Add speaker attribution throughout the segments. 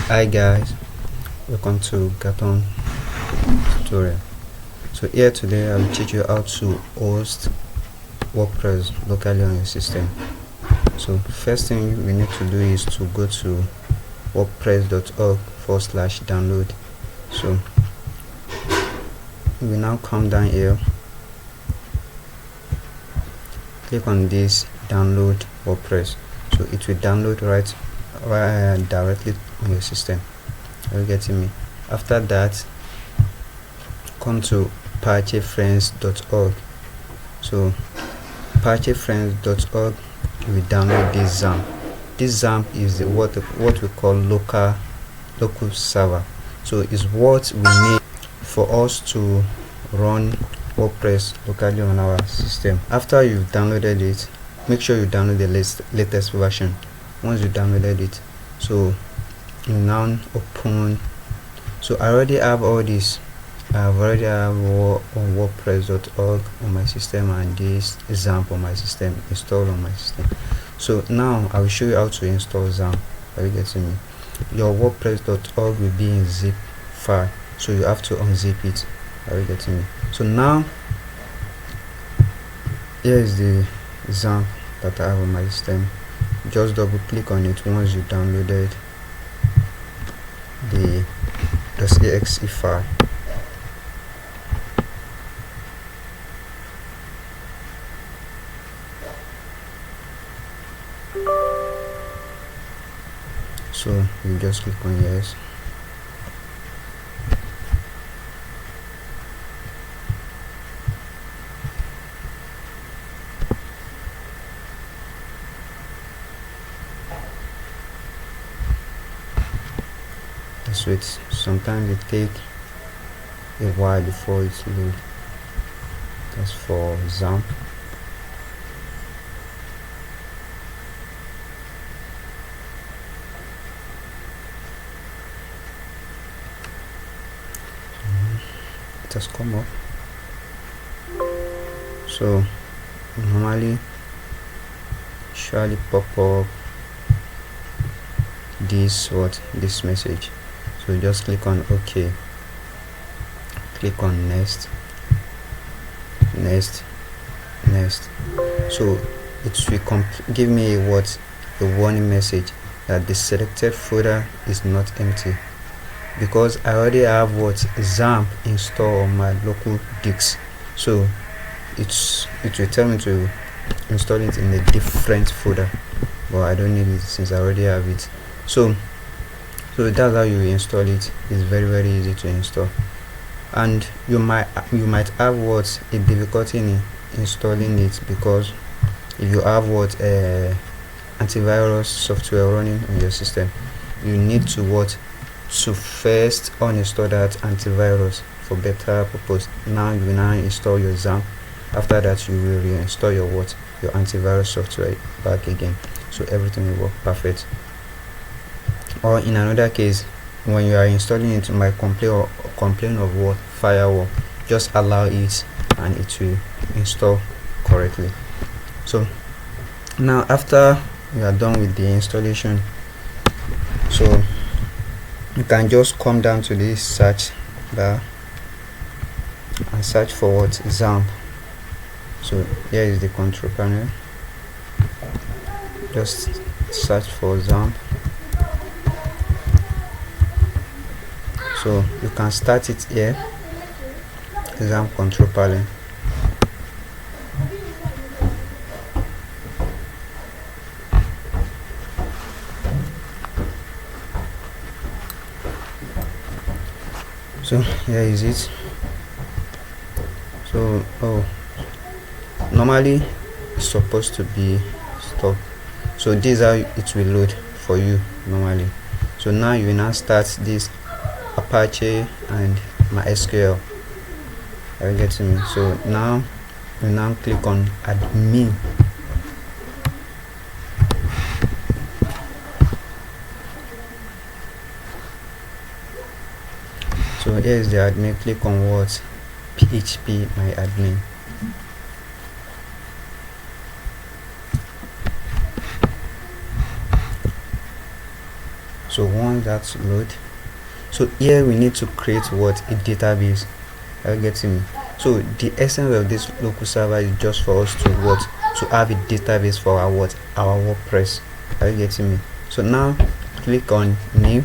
Speaker 1: Hi guys, welcome to Gaton tutorial. So here today I will teach you how to host WordPress locally on your system. So first thing we need to do is to go to wordpress.org/download. So we now come down here, click on this download WordPress. So it will download right directly on your system. Are you getting me? After that, come to apache-friends.org. So apache-friends.org will download this XAMPP. This XAMPP is what we call local server. So it's what we need for us to run WordPress locally on our system. After you've downloaded it, make sure you download the latest version. Once you downloaded it, so you now open. So I already have all this. I already have on wordpress.org on my system and this XAMPP on my system, installed on my system. So now I will show you how to install XAMPP. Are you getting me? Your wordpress.org will be in zip file, so you have to unzip it. Are you getting me? So now here is the XAMPP that I have on my system. Just double click on it once you downloaded the .exe file. So you just click on yes. So it's sometimes it takes a while before it's load. That's for XAMPP. It has come up. So normally usually pop up this message. So just click on OK, click on next. So it will give me a warning message that the selected folder is not empty, because I already have XAMPP installed on my local disk. So it will tell me to install it in a different folder, but I don't need it since I already have it. So that's how you install it. It's very easy to install, and you might have a difficulty in installing it, because if you have antivirus software running on your system, you need to first uninstall that antivirus for better purpose. Now you will install your XAMPP. After that, you will reinstall your antivirus software back again, so everything will work perfect. Or in another case, when you are installing it, you might complain of firewall. Just allow it and it will install correctly. So now after you are done with the installation, so you can just come down to this search bar and search for XAMPP. So here is the control panel. Just search for XAMPP. So you can start it here, XAMPP control panel. So here is it. So normally it's supposed to be stopped. So this is how it will load for you normally. So now you will now start this Apache and MySQL. Are you getting me? So now you click on admin. So here is the admin. Click on PHP my admin. So once that's load, so here we need to create what? A database. Are you getting me? So the essence of this local server is just for us to what? To have a database for our what? Our WordPress. Are you getting me? So now click on new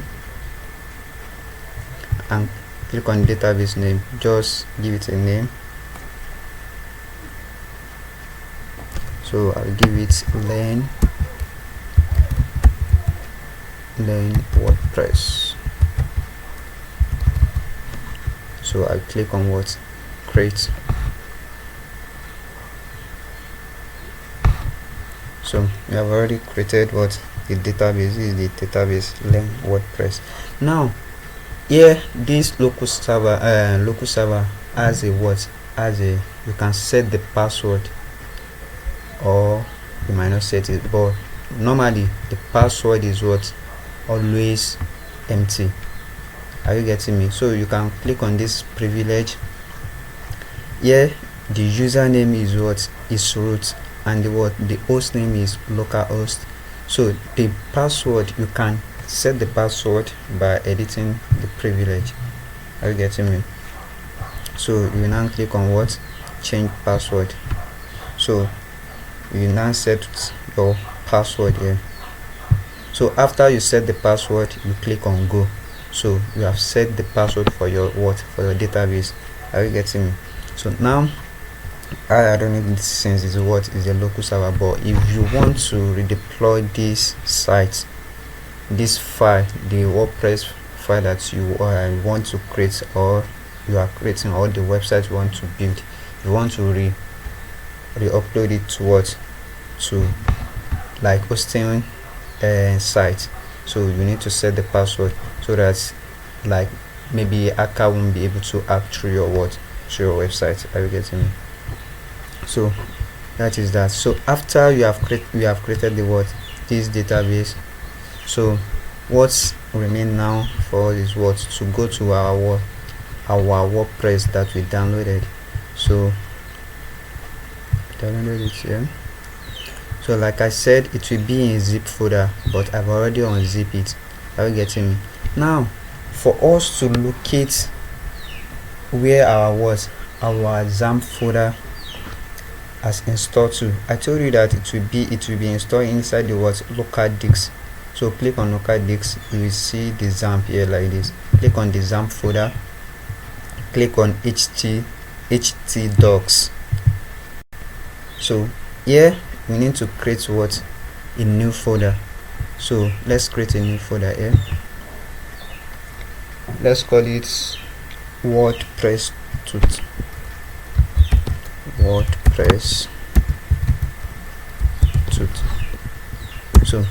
Speaker 1: and click on database name. Just give it a name. So I'll give it learn WordPress. So I click on what? Create. So we have already created what? The database. This is the database learn WordPress. Now here this local server has a what? As a, you can set the password, or you might not set it, but normally the password is what? Always empty. Are you getting me? So you can click on this privilege. Here the username is what? Is root, and the host name is localhost. So the password, you can set the password by editing the privilege. Are you getting me? So you now click on what? Change password. So you now set your password here. So after you set the password, you click on go. So you have set the password for your what? For your database. Are you getting me? So now I don't know this, since is what is a local server, but if you want to redeploy this site, this file, the WordPress file that you want to create, or you are creating, or the website you want to build, you want to re-upload it to what? To like hosting site. So you need to set the password so that like maybe a hacker won't be able to hack through your what? Through your website. Are you getting me? So that is that. So after you have created the what? This database. So what's remain now for us is what? To go to our WordPress that we downloaded. So download it here. So like I said, it will be in zip folder, but I've already unzip it. Are you getting me? Now for us to locate where our XAMPP folder has installed to, I told you that it will be installed inside the local disk. So click on local disk, you will see the XAMPP here like this. Click on the XAMPP folder, click on htdocs. So here we need to create what? A new folder. So let's create a new folder here. Let's call it WordPress tut. WordPress tut. So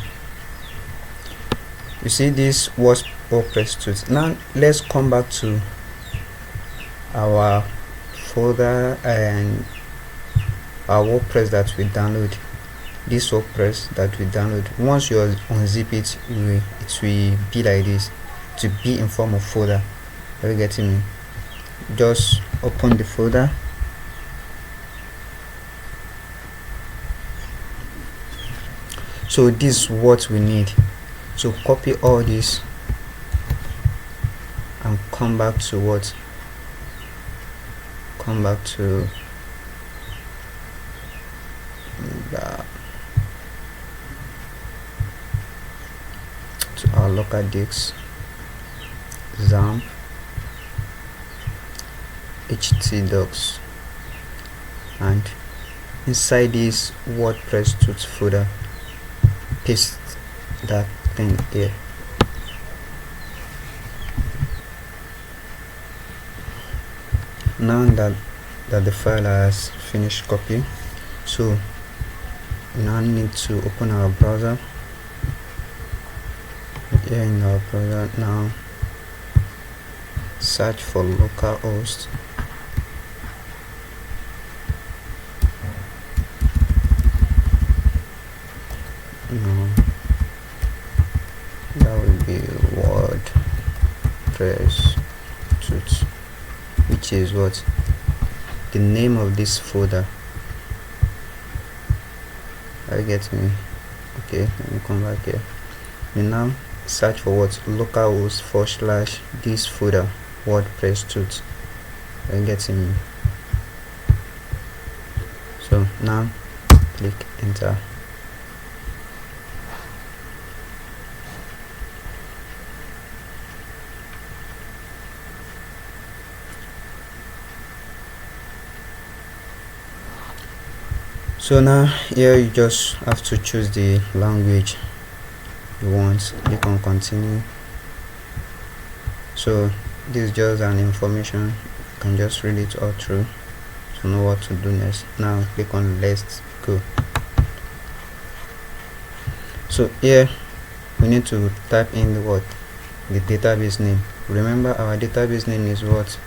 Speaker 1: you see this was WordPress tut. Now let's come back to our folder and our WordPress that we download. This WordPress that we download, once you unzip it, it will be like this. To be in form of folder. Are you getting me? Just open the folder. So this is what we need. So copy all this and come back to what? Come back to our local disk, XAMPP, htdocs, and inside this WordPress tut folder, paste that thing here. Now that the file has finished copying, so we now need to open our browser. Here in our browser, now search for localhost. No, that will be WordPress tut, which is what? The name of this folder. Are you getting me? Okay, let me come back here. And now search for what localhost / this folder WordPress tools. Are you getting me? So now click enter. So now here you just have to choose the language you want. Click on continue. So this is just an information, you can just read it all through to know what to do next. Now click on let's go. So here we need to type in the database name. Remember our database name is what?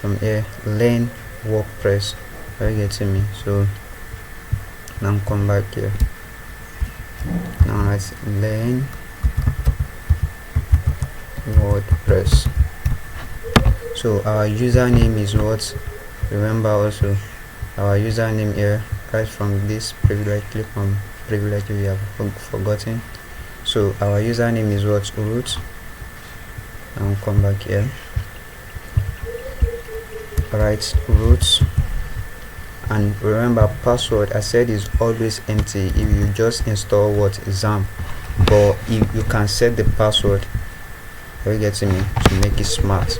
Speaker 1: From here, learn WordPress. Are you getting me? So now come back here. Now let's learn WordPress. So our username is what? Remember also our username here, right from this privilege. Click on privilege we have forgotten. So our username is what? Root. And come back here. Right, root. And remember password, I said, is always empty if you just install what? XAMPP. But if you can set the password, are you getting me, to make it smart.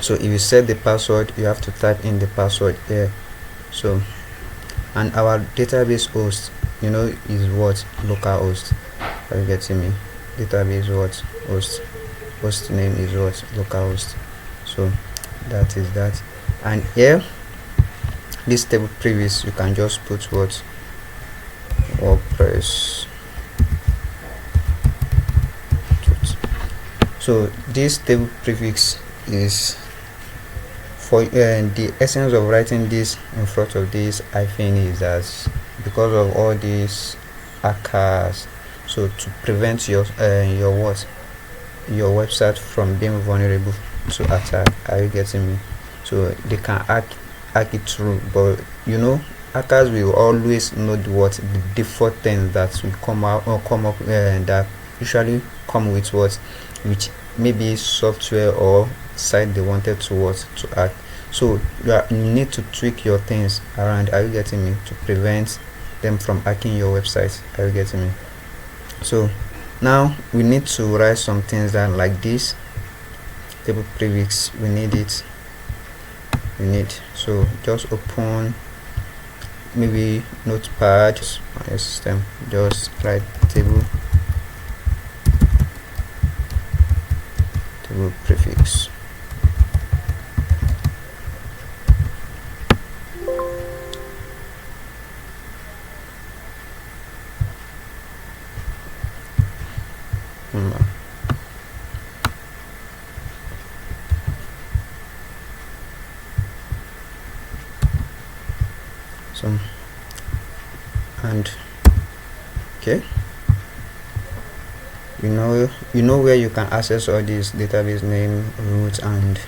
Speaker 1: So if you set the password, you have to type in the password here. So, and our database host, you know, is what? Localhost. Are you getting me? Database what? Host name is what? Localhost. So that is that. And here, this table prefix, you can just put what? WordPress. So this table prefix is for the essence of writing this in front of this hyphen is as because of all these hackers, so to prevent your website from being vulnerable to attack. Are you getting me? So they can hack it through, but you know, hackers will always know the default things that will come up that usually come with which maybe software or site they wanted to hack. So you need to tweak your things around. Are you getting me? To prevent them from hacking your website. Are you getting me? So now we need to write some things down like this. Table prefix, we need it. So just open maybe notepad on your system, just write table prefix. So and okay, you know where you can access all these database name, root, and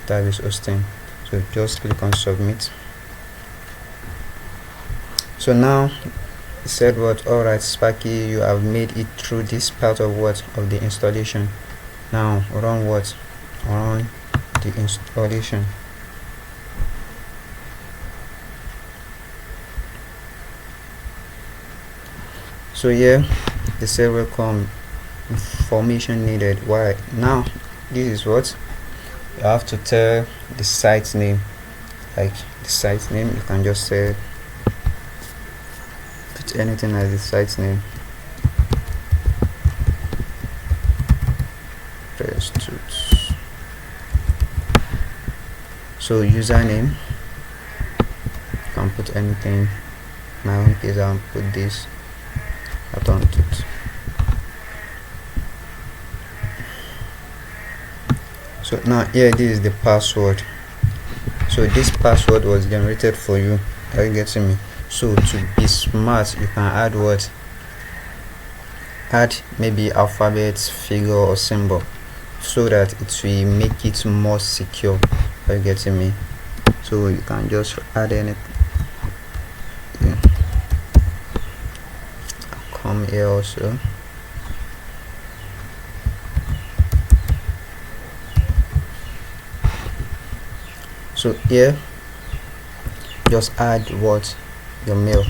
Speaker 1: database hosting. So just click on submit. So now it said what? Alright, Sparky, you have made it through this part of the installation. Now run run the installation. So here they say welcome, information needed. Why? Now this is what you have to tell the site name. Like the site name, you can just say put anything as the site name. Press tools. So username, you can put anything. My own case, I'll put this. Gaton. So now here, this is the password. So this password was generated for you. Are you getting me? So to be smart, you can add maybe alphabet, figure, or symbol, so that it will make it more secure. Are you getting me? So you can just add anything. Come here also. So here just add what your mail.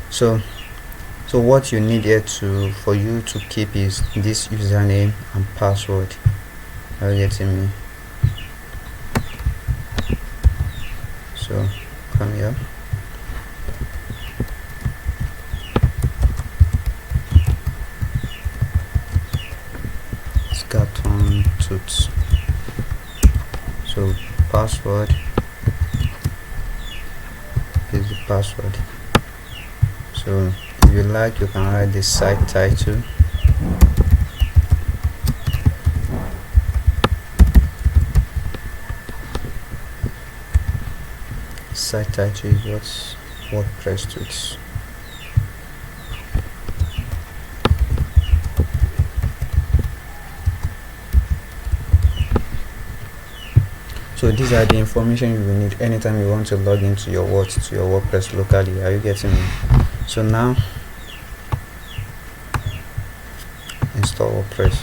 Speaker 1: So what you need here for you to keep is this username and password. Are you getting me? So come here, it's Gaton Toots. So password is the password. So if you like, you can write the site title. Site title is what's WordPress Tools. So these are the information you will need anytime you want to log into your WordPress locally. Are you getting me? So now install WordPress.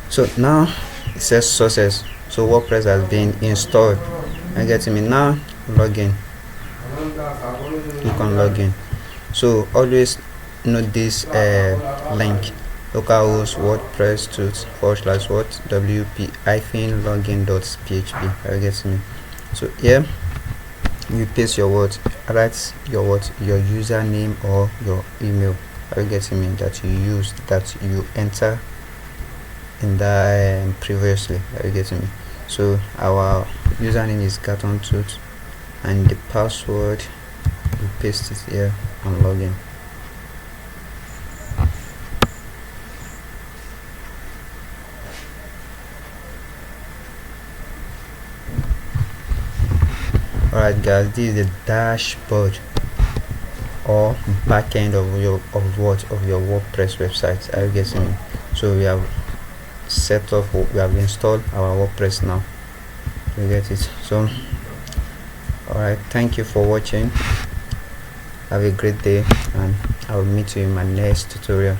Speaker 1: So now it says success. So WordPress has been installed. I get me now. Login. Click on login. So always note this link: localhost WordPress tools / what wp-login.php. Are you getting me? So here you paste your word, write your username or your email. Are you getting me? That you use, that you enter in the previously. Are you getting me? So our username is Gaton Tools, and the password we paste it here and login. Alright guys, this is the dashboard or backend of your WordPress website. Are you getting me? So we have set up, we have installed our WordPress now. You get it? So alright, thank you for watching. Have a great day, and I will meet you in my next tutorial.